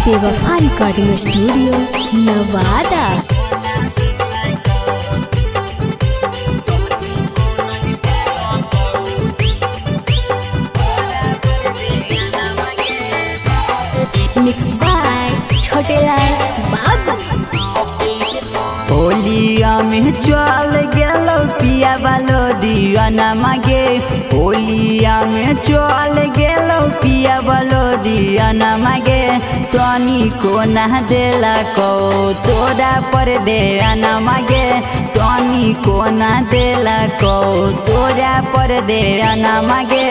बेवफा recording studio Nawada. Mix by Chhotelal Babu. होलिया में चल गेलो पिया वालो दियाना मागे। होलिया में चल गेलो पिया वालो दियाना मागे। तनी को ना देला को तोरा पर दे आना मागे। तनी को ना देला को तोरा पर दे आना मागे।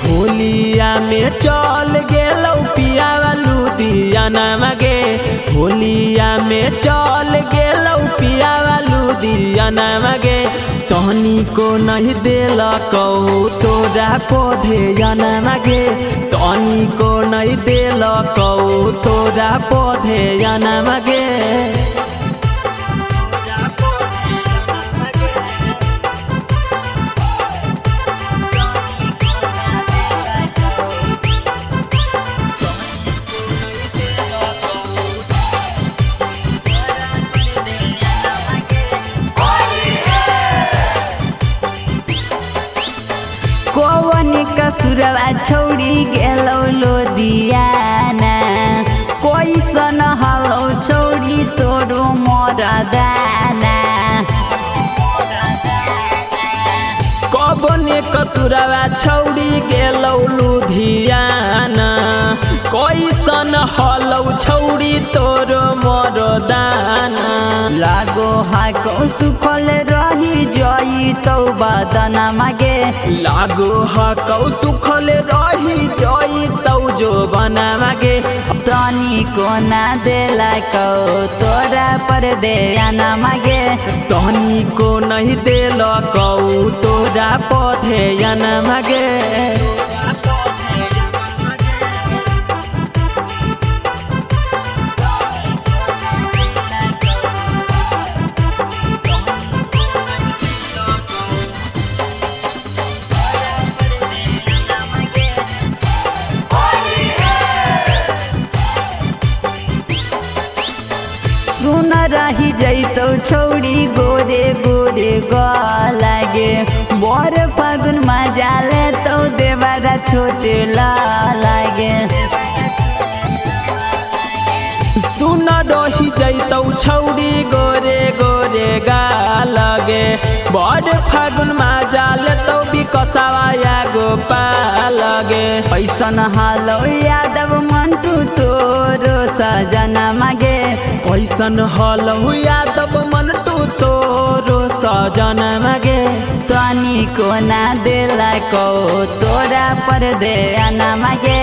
होलिया में चल गेलो पिया वालो दियाना मागे। होलिया में चल गेलो पिया वालो दियाना मागे। तहनी को नहीं देला कहू तोरा पौधे जाना मागे। तहनी को नहीं देला कहू तोरा पौधे जाना मागे। कौन कसुरवा छोड़ी गेलो लोदियाना। कैसन हलो छोड़ी तोरो मरदाना। कौन कसुरवा छोड़ी गेलो लुधियाना। कैसन हलो छोड़ी तोरो मरदाना। लागो हाको सुखल रही जई तो बदना मागे। लागो हकौ सुखल रही जई तौ जो बना मागे। तनी को ना देला को तोरा पर दे आना मागे। तहनी को नहीं देल कहू तोरा पौधे आना मागे। सुन रही जैतो छोड़ी गोरे गोरे लागे। बर फागुन मजा ले तो देवारा छोटे लागे। सुन रही जैतौ छौड़ी गोरे गोरे गा लगे। बड़ फागुन मजा लेतौ बिकसवा या गोपा लगे। ऐसन हालो यादव मंटू तोरो सजना मागे। कैसन हलौ यादव मंटू तोरो सजन मागे। तनी को ना देला को तोरा पर दे आना मागे।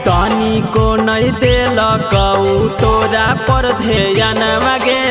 तनी को नहीं देल कहू तोरा पर ध्यान मागे।